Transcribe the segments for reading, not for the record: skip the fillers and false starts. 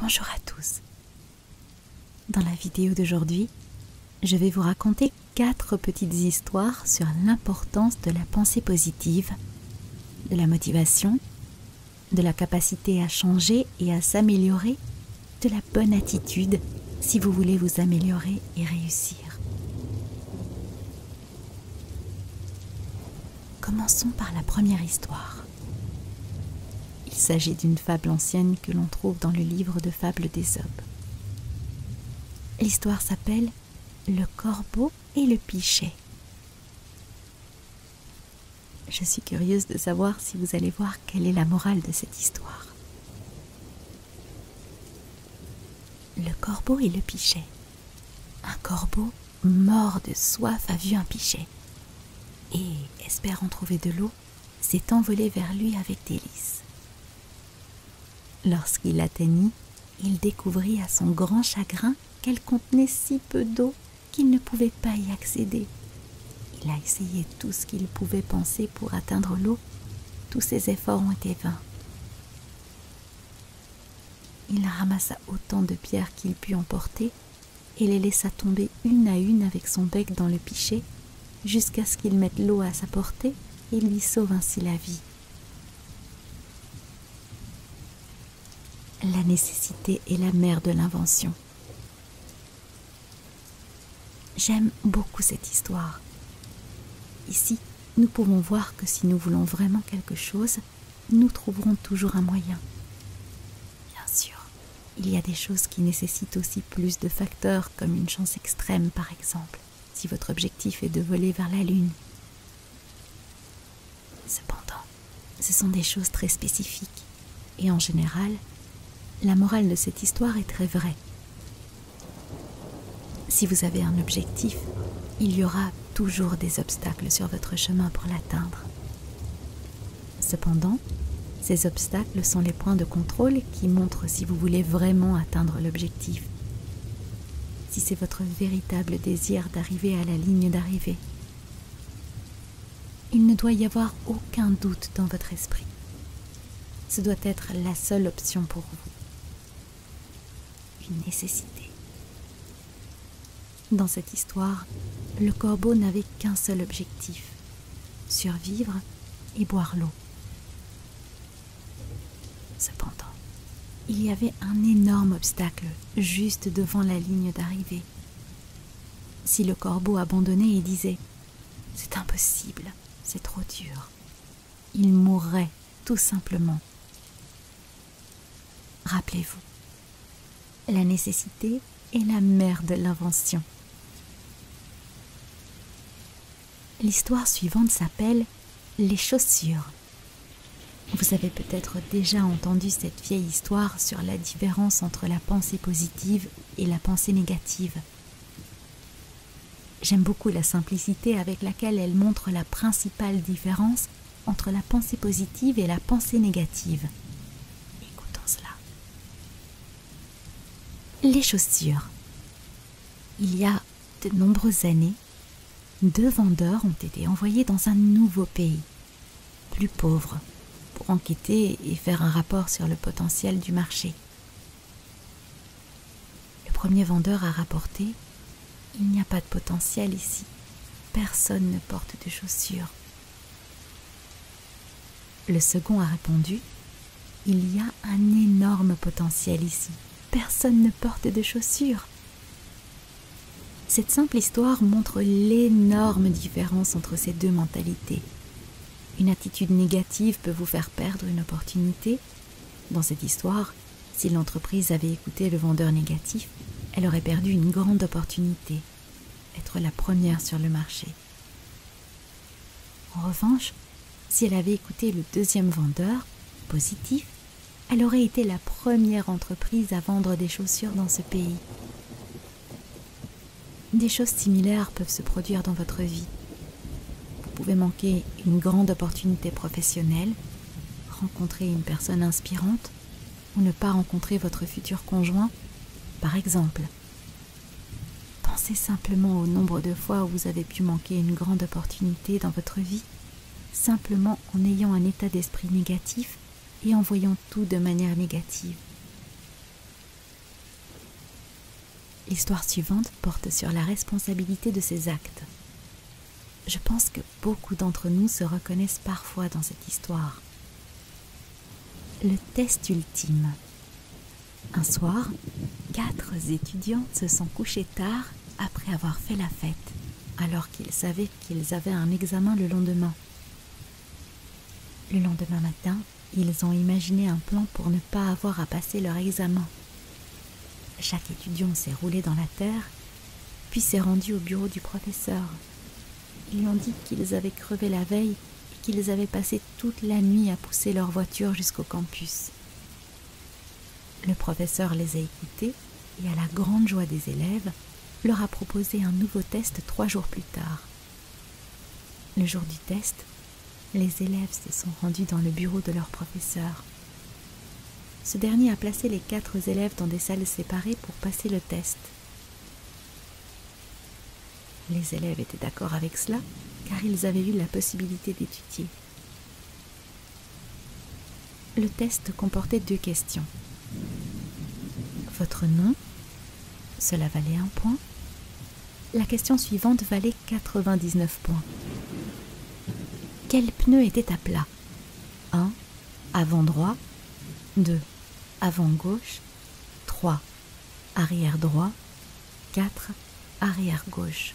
Bonjour à tous. Dans la vidéo d'aujourd'hui, je vais vous raconter 4 petites histoires sur l'importance de la pensée positive, de la motivation, de la capacité à changer et à s'améliorer, de la bonne attitude si vous voulez vous améliorer et réussir. Commençons par la première histoire. Il s'agit d'une fable ancienne que l'on trouve dans le livre de fables d'Ésope. L'histoire s'appelle « Le corbeau et le pichet ». Je suis curieuse de savoir si vous allez voir quelle est la morale de cette histoire. Le corbeau et le pichet. Un corbeau, mort de soif, a vu un pichet et, espérant trouver de l'eau, s'est envolé vers lui avec délice. Lorsqu'il l'atteignit, il découvrit à son grand chagrin qu'elle contenait si peu d'eau qu'il ne pouvait pas y accéder. Il a essayé tout ce qu'il pouvait penser pour atteindre l'eau. Tous ses efforts ont été vains. Il ramassa autant de pierres qu'il put emporter et les laissa tomber une à une avec son bec dans le pichet jusqu'à ce qu'il mette l'eau à sa portée et lui sauve ainsi la vie. La nécessité est la mère de l'invention. J'aime beaucoup cette histoire. Ici, nous pouvons voir que si nous voulons vraiment quelque chose, nous trouverons toujours un moyen. Bien sûr, il y a des choses qui nécessitent aussi plus de facteurs, comme une chance extrême par exemple, si votre objectif est de voler vers la Lune. Cependant, ce sont des choses très spécifiques, et en général, la morale de cette histoire est très vraie. Si vous avez un objectif, il y aura toujours des obstacles sur votre chemin pour l'atteindre. Cependant, ces obstacles sont les points de contrôle qui montrent si vous voulez vraiment atteindre l'objectif, si c'est votre véritable désir d'arriver à la ligne d'arrivée. Il ne doit y avoir aucun doute dans votre esprit. Ce doit être la seule option pour vous. Une nécessité. Dans cette histoire, le corbeau n'avait qu'un seul objectif, survivre et boire l'eau. Cependant, il y avait un énorme obstacle juste devant la ligne d'arrivée. Si le corbeau abandonnait et disait « C'est impossible, c'est trop dur », il mourrait tout simplement. Rappelez-vous, la nécessité est la mère de l'invention. L'histoire suivante s'appelle « Les chaussures ». Vous avez peut-être déjà entendu cette vieille histoire sur la différence entre la pensée positive et la pensée négative. J'aime beaucoup la simplicité avec laquelle elle montre la principale différence entre la pensée positive et la pensée négative. Écoutons cela. Les chaussures. Il y a de nombreuses années, 2 vendeurs ont été envoyés dans un nouveau pays, plus pauvre, pour enquêter et faire un rapport sur le potentiel du marché. Le premier vendeur a rapporté « Il n'y a pas de potentiel ici, personne ne porte de chaussures ». Le second a répondu « Il y a un énorme potentiel ici, personne ne porte de chaussures ». Cette simple histoire montre l'énorme différence entre ces deux mentalités. Une attitude négative peut vous faire perdre une opportunité. Dans cette histoire, si l'entreprise avait écouté le vendeur négatif, elle aurait perdu une grande opportunité, être la première sur le marché. En revanche, si elle avait écouté le deuxième vendeur, positif, elle aurait été la première entreprise à vendre des chaussures dans ce pays. Des choses similaires peuvent se produire dans votre vie. Vous pouvez manquer une grande opportunité professionnelle, rencontrer une personne inspirante ou ne pas rencontrer votre futur conjoint, par exemple. Pensez simplement au nombre de fois où vous avez pu manquer une grande opportunité dans votre vie, simplement en ayant un état d'esprit négatif et en voyant tout de manière négative. L'histoire suivante porte sur la responsabilité de ses actes. Je pense que beaucoup d'entre nous se reconnaissent parfois dans cette histoire. Le test ultime. Un soir, 4 étudiants se sont couchés tard après avoir fait la fête, alors qu'ils savaient qu'ils avaient un examen le lendemain. Le lendemain matin, ils ont imaginé un plan pour ne pas avoir à passer leur examen. Chaque étudiant s'est roulé dans la terre, puis s'est rendu au bureau du professeur. Ils lui ont dit qu'ils avaient crevé la veille et qu'ils avaient passé toute la nuit à pousser leur voiture jusqu'au campus. Le professeur les a écoutés et, à la grande joie des élèves, leur a proposé un nouveau test 3 jours plus tard. Le jour du test, les élèves se sont rendus dans le bureau de leur professeur. Ce dernier a placé les 4 élèves dans des salles séparées pour passer le test. Les élèves étaient d'accord avec cela, car ils avaient eu la possibilité d'étudier. Le test comportait 2 questions. Votre nom, cela valait 1 point. La question suivante valait 99 points. Quel pneu était à plat? 1. Avant droit. 2. Avant gauche. 3. Arrière droit. 4. Arrière gauche.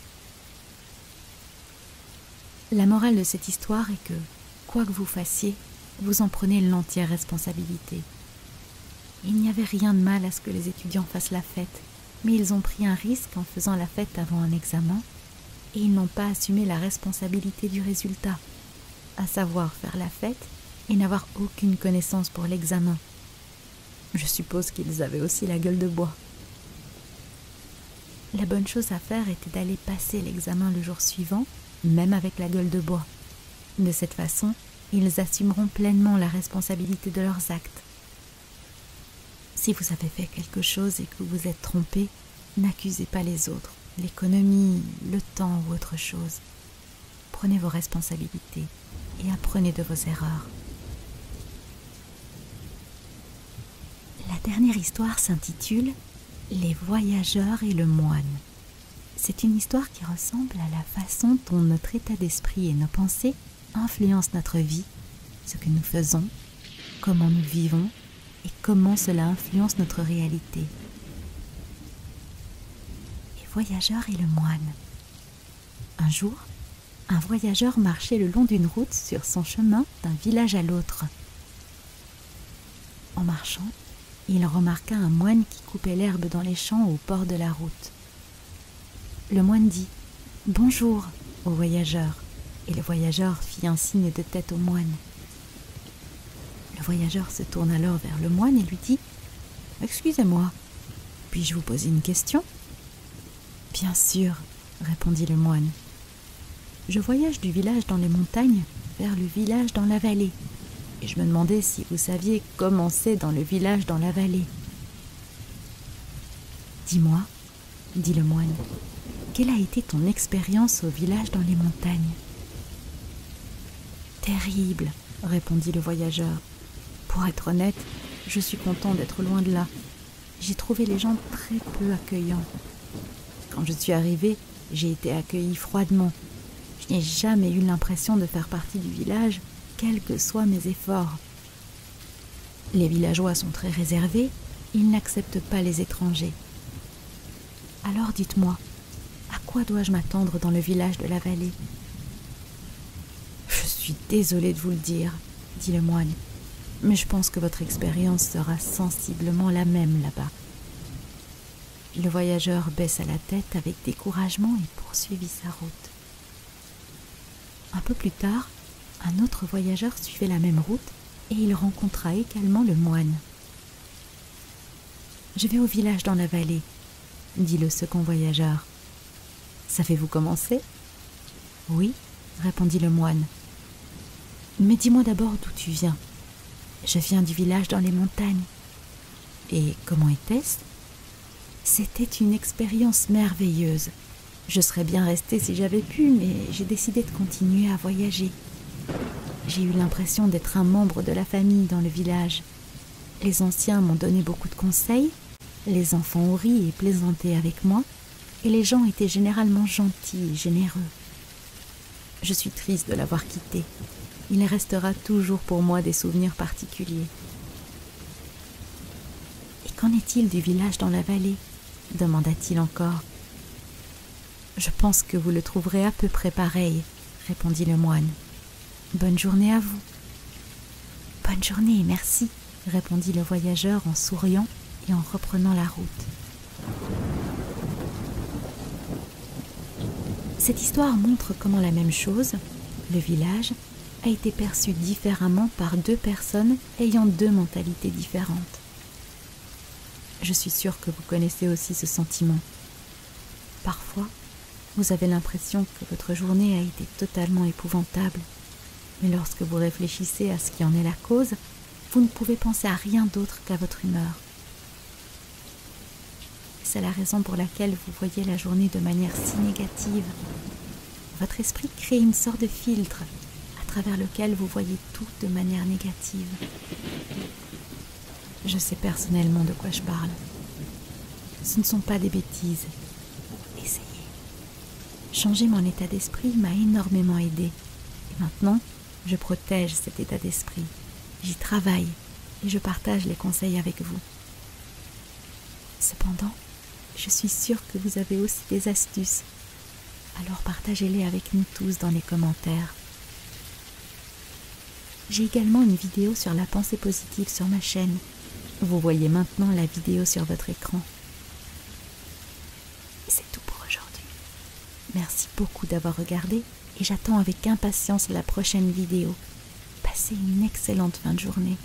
La morale de cette histoire est que, quoi que vous fassiez, vous en prenez l'entière responsabilité. Il n'y avait rien de mal à ce que les étudiants fassent la fête, mais ils ont pris un risque en faisant la fête avant un examen, et ils n'ont pas assumé la responsabilité du résultat, à savoir faire la fête et n'avoir aucune connaissance pour l'examen. Je suppose qu'ils avaient aussi la gueule de bois. La bonne chose à faire était d'aller passer l'examen le jour suivant, même avec la gueule de bois. De cette façon, ils assumeront pleinement la responsabilité de leurs actes. Si vous avez fait quelque chose et que vous vous êtes trompé, n'accusez pas les autres, l'économie, le temps ou autre chose. Prenez vos responsabilités et apprenez de vos erreurs. La dernière histoire s'intitule « Les voyageurs et le moine ». C'est une histoire qui ressemble à la façon dont notre état d'esprit et nos pensées influencent notre vie, ce que nous faisons, comment nous vivons et comment cela influence notre réalité. Les voyageurs et le moine. Un jour, un voyageur marchait le long d'une route sur son chemin d'un village à l'autre. En marchant, il remarqua un moine qui coupait l'herbe dans les champs au bord de la route. Le moine dit « Bonjour » au voyageur, et le voyageur fit un signe de tête au moine. Le voyageur se tourne alors vers le moine et lui dit « Excusez-moi, puis-je vous poser une question ?»« Bien sûr, » répondit le moine. « Je voyage du village dans les montagnes vers le village dans la vallée, et je me demandais si vous saviez comment c'est dans le village dans la vallée. »« Dis-moi, » dit le moine, « quelle a été ton expérience au village dans les montagnes ?»« Terrible, » répondit le voyageur. « Pour être honnête, je suis content d'être loin de là. J'ai trouvé les gens très peu accueillants. Quand je suis arrivé, j'ai été accueilli froidement. Je n'ai jamais eu l'impression de faire partie du village, quels que soient mes efforts. Les villageois sont très réservés, ils n'acceptent pas les étrangers. Alors dites-moi, à quoi dois-je m'attendre dans le village de la vallée ? » « Je suis désolé de vous le dire, » dit le moine, « mais je pense que votre expérience sera sensiblement la même là-bas. » Le voyageur baissa la tête avec découragement et poursuivit sa route. Un peu plus tard, un autre voyageur suivait la même route et il rencontra également le moine. « Je vais au village dans la vallée, » dit le second voyageur. « Savez-vous comment c'est ? » ?»« Oui, » répondit le moine. « Mais dis-moi d'abord d'où tu viens. »« Je viens du village dans les montagnes. »« Et comment était-ce ? » ?»« C'était une expérience merveilleuse. Je serais bien restée si j'avais pu, mais j'ai décidé de continuer à voyager. J'ai eu l'impression d'être un membre de la famille dans le village. Les anciens m'ont donné beaucoup de conseils. Les enfants ont ri et plaisanté avec moi, et les gens étaient généralement gentils et généreux. Je suis triste de l'avoir quitté. Il restera toujours pour moi des souvenirs particuliers. Et qu'en est-il du village dans la vallée ? Demanda-t-il encore. Je pense que vous le trouverez à peu près pareil, répondit le moine. Bonne journée à vous. Bonne journée et merci, répondit le voyageur en souriant et en reprenant la route. Cette histoire montre comment la même chose, le village, a été perçu différemment par deux personnes ayant deux mentalités différentes. Je suis sûre que vous connaissez aussi ce sentiment. Parfois, vous avez l'impression que votre journée a été totalement épouvantable, mais lorsque vous réfléchissez à ce qui en est la cause, vous ne pouvez penser à rien d'autre qu'à votre humeur. C'est la raison pour laquelle vous voyez la journée de manière si négative. Votre esprit crée une sorte de filtre à travers lequel vous voyez tout de manière négative. Je sais personnellement de quoi je parle. Ce ne sont pas des bêtises. Essayez. Changer mon état d'esprit m'a énormément aidé. Et maintenant, je protège cet état d'esprit. J'y travaille et je partage les conseils avec vous. Cependant, je suis sûre que vous avez aussi des astuces. Alors partagez-les avec nous tous dans les commentaires. J'ai également une vidéo sur la pensée positive sur ma chaîne. Vous voyez maintenant la vidéo sur votre écran. C'est tout pour aujourd'hui. Merci beaucoup d'avoir regardé et j'attends avec impatience la prochaine vidéo. Passez une excellente fin de journée.